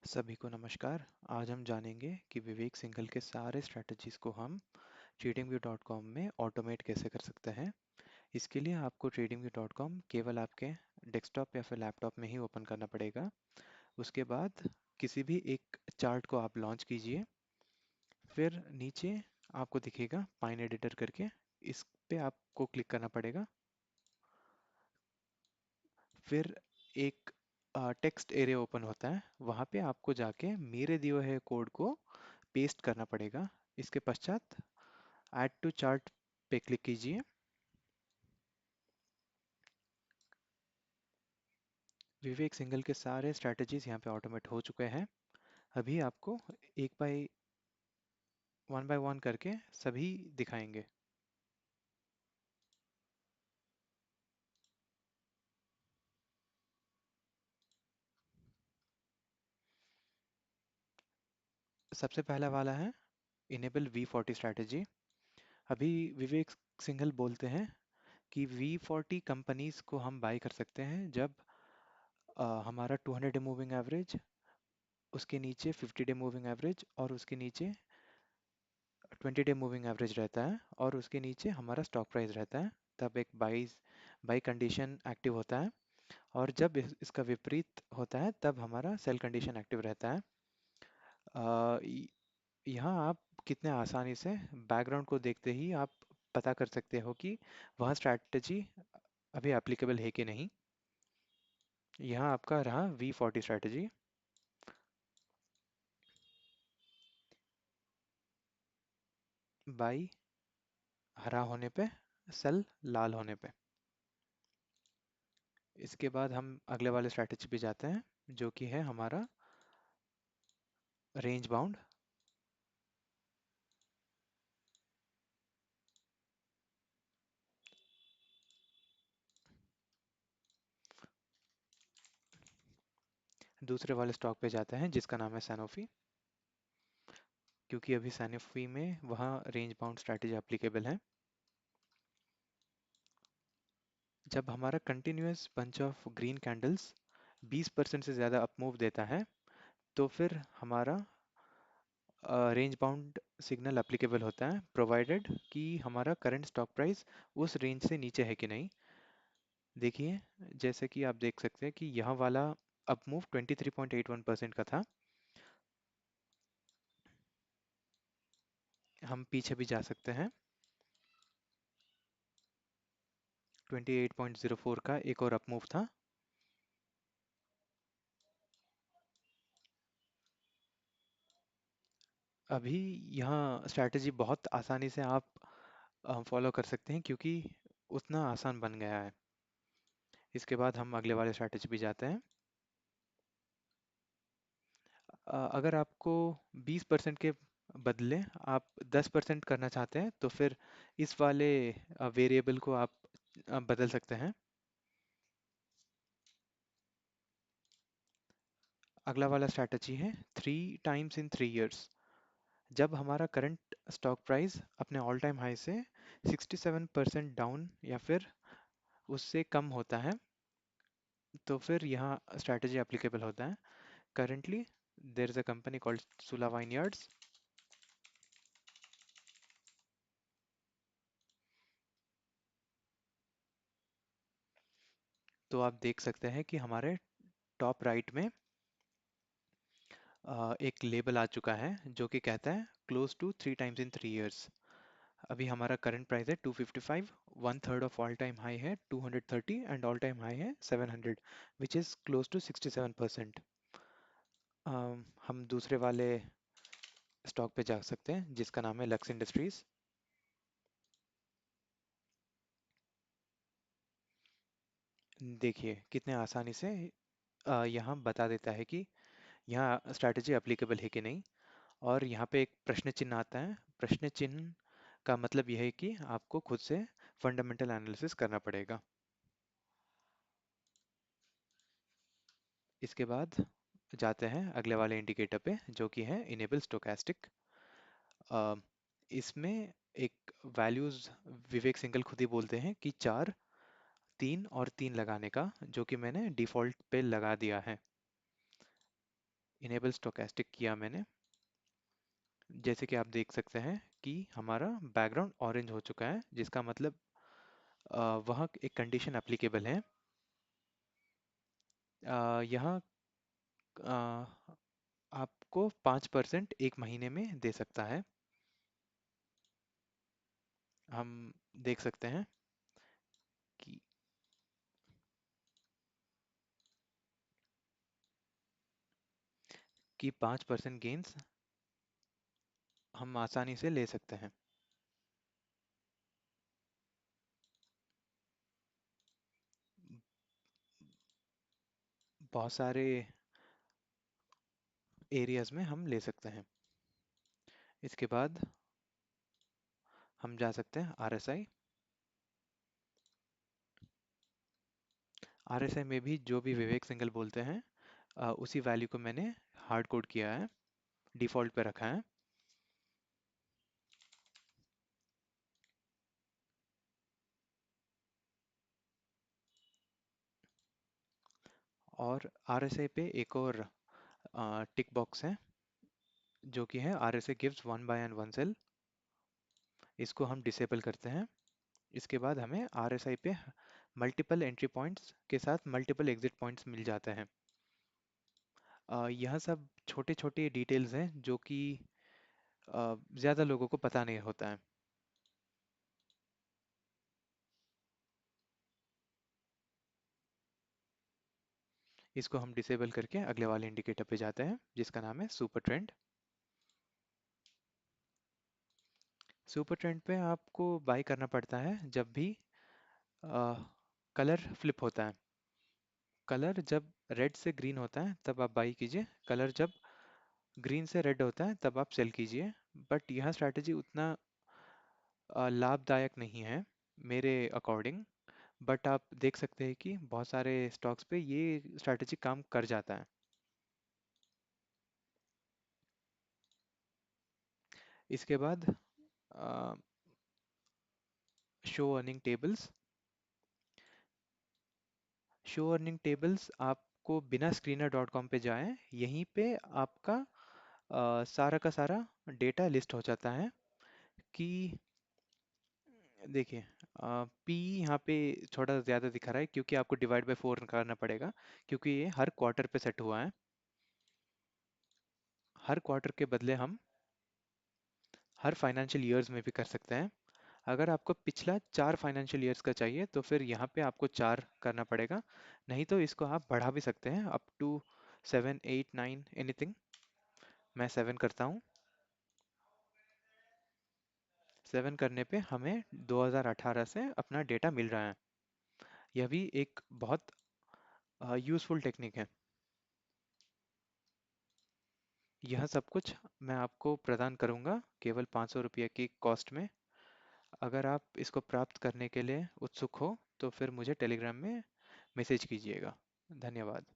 सभी को नमस्कार। आज हम जानेंगे कि विवेक सिंघल के सारे स्ट्रैटेजीज को हम TradingView.com में ऑटोमेट कैसे कर सकते हैं। इसके लिए आपको TradingView.com केवल आपके डेस्कटॉप या फिर लैपटॉप में ही ओपन करना पड़ेगा। उसके बाद किसी भी एक चार्ट को आप लॉन्च कीजिए। फिर नीचे आपको दिखेगा पाइन एडिटर करके, इस पे आपको क्लिक करना पड़ेगा। फिर एक टेक्स्ट एरिया ओपन होता है, वहाँ पे आपको जाके मेरे दिए हुए कोड को पेस्ट करना पड़ेगा। इसके पश्चात ऐड टू चार्ट पे क्लिक कीजिए। विवेक सिंघल के सारे स्ट्रैटेजीज यहाँ पे ऑटोमेट हो चुके हैं। अभी आपको एक बाय वन करके सभी दिखाएंगे। सबसे पहला वाला है इनेबल V40 स्ट्रैटेजी। अभी विवेक सिंघल बोलते हैं कि V40 कंपनीज को हम बाय कर सकते हैं जब हमारा 200 डे मूविंग एवरेज, उसके नीचे 50 डे मूविंग एवरेज और उसके नीचे 20 डे मूविंग एवरेज रहता है और उसके नीचे हमारा स्टॉक प्राइस रहता है। तब एक बाई कंडीशन एक्टिव होता है, और जब इसका विपरीत होता है तब हमारा सेल कंडीशन एक्टिव रहता है। अ, य- यहाँ आप कितने आसानी से बैकग्राउंड को देखते ही आप पता कर सकते हो कि वह स्ट्रैटेजी अभी एप्लीकेबल है कि नहीं। यहाँ आपका रहा V40 स्ट्रैटेजी। बाई हरा होने पे, सेल लाल होने पे। इसके बाद हम अगले वाले स्ट्रैटेजी पे जाते हैं, जो कि है हमारा रेंज बाउंड। दूसरे वाले स्टॉक पे जाते हैं जिसका नाम है सैनोफी, क्योंकि अभी सैनोफी में वहाँ रेंज बाउंड स्ट्रैटेजी एप्लीकेबल है। जब हमारा continuous bunch of green candles 20% से ज़्यादा अप मूव देता है, तो फिर हमारा रेंज बाउंड सिग्नल एप्लीकेबल होता है, प्रोवाइडेड कि हमारा करंट स्टॉक प्राइस उस रेंज से नीचे है कि नहीं। देखिए, जैसे कि आप देख सकते हैं कि यह वाला अप मूव 23.81% का था। हम पीछे भी जा सकते हैं। 28.04 का एक और अप मूव था। अभी यहाँ स्ट्रैटेजी बहुत आसानी से आप फॉलो कर सकते हैं, क्योंकि उतना आसान बन गया है। इसके बाद हम अगले वाले स्ट्रैटेजी पे जाते हैं। अगर आपको 20% के बदले आप 10% करना चाहते हैं, तो फिर इस वाले वेरिएबल को आप बदल सकते हैं। अगला वाला स्ट्रैटेजी है 3 टाइम्स इन 3 इयर्स। जब हमारा करंट स्टॉक प्राइस अपने ऑल टाइम हाई से 67% डाउन या फिर उससे कम होता है, तो फिर यहाँ स्ट्रैटेजी एप्लीकेबल होता है। Currently there is a company called Sula vineyards. तो आप देख सकते हैं कि हमारे टॉप राइट में एक लेबल आ चुका है जो कि कहता है close to 3 times in 3 years. अभी हमारा करंट प्राइस है 255, one third of all time high है 230 एंड ऑल टाइम हाई है 700, विच इज़ क्लोज टू 67%। हम दूसरे वाले स्टॉक पे जा सकते हैं जिसका नाम है लक्स इंडस्ट्रीज। देखिए कितने आसानी से यहाँ बता देता है कि यहाँ स्ट्रैटेजी एप्लीकेबल है कि नहीं। और यहाँ पे एक प्रश्न चिन्ह आता है। प्रश्न चिन्ह का मतलब यह है कि आपको खुद से फंडामेंटल एनालिसिस करना पड़ेगा। इसके बाद जाते हैं अगले वाले इंडिकेटर पे, जो कि है इनेबल स्टोकेस्टिक। इसमें एक वैल्यूज विवेक सिंघल खुद ही बोलते हैं कि 4, 3 और 3 लगाने का, जो कि मैंने डिफॉल्ट पे लगा दिया है। इनेबल स्टोकेस्टिक किया मैंने। जैसे कि आप देख सकते हैं कि हमारा बैकग्राउंड ऑरेंज हो चुका है, जिसका मतलब वह एक कंडीशन एप्लीकेबल है। यहाँ आपको 5% एक महीने में दे सकता है। हम देख सकते हैं कि 5% गेन्स हम आसानी से ले सकते हैं। बहुत सारे एरियाज में हम ले सकते हैं। इसके बाद हम जा सकते हैं आरएसआई। आरएसआई में भी जो भी विवेक सिंघल बोलते हैं उसी वैल्यू को मैंने हार्ड कोड किया है, डिफ़ॉल्ट पे रखा है। और आरएसआई पे एक और टिक बॉक्स है, जो कि है RSA gives 1 by n 1 cell। इसको हम डिसेबल करते हैं। इसके बाद हमें RSI पे मल्टीपल एंट्री पॉइंट्स के साथ मल्टीपल एग्जिट पॉइंट्स मिल जाते हैं। यह सब छोटे छोटे डिटेल्स हैं जो कि ज़्यादा लोगों को पता नहीं होता है। इसको हम डिसेबल करके अगले वाले इंडिकेटर पे जाते हैं, जिसका नाम है सुपर ट्रेंड। सुपर ट्रेंड पे आपको बाई करना पड़ता है जब भी कलर फ्लिप होता है। कलर जब रेड से ग्रीन होता है तब आप बाई कीजिए, कलर जब ग्रीन से रेड होता है तब आप सेल कीजिए। बट यह स्ट्रैटेजी उतना लाभदायक नहीं है मेरे अकॉर्डिंग। बट आप देख सकते हैं कि बहुत सारे स्टॉक्स पे ये स्ट्रैटेजी काम कर जाता है। इसके बाद show earning tables. Show earning tables आपको बिना स्क्रीनर डॉट कॉम पे जाएं, यहीं पे आपका सारा का सारा डेटा लिस्ट हो जाता है कि देखिए पी यहाँ पे थोड़ा ज़्यादा दिखा रहा है क्योंकि आपको डिवाइड बाय 4 करना पड़ेगा, क्योंकि ये हर क्वार्टर पे सेट हुआ है। हर क्वार्टर के बदले हम हर फाइनेंशियल ईयर्स में भी कर सकते हैं। अगर आपको पिछला 4 फाइनेंशियल ईयर्स का चाहिए तो फिर यहाँ पे आपको 4 करना पड़ेगा, नहीं तो इसको आप बढ़ा भी सकते हैं अप टू 7 8 9 एनीथिंग। मैं 7 करता हूँ। 7 करने पे हमें 2018 से अपना डेटा मिल रहा है। यह भी एक बहुत यूज़फुल टेक्निक है। यह सब कुछ मैं आपको प्रदान करूंगा केवल 500 रुपये की कॉस्ट में। अगर आप इसको प्राप्त करने के लिए उत्सुक हो तो फिर मुझे टेलीग्राम में मैसेज कीजिएगा। धन्यवाद।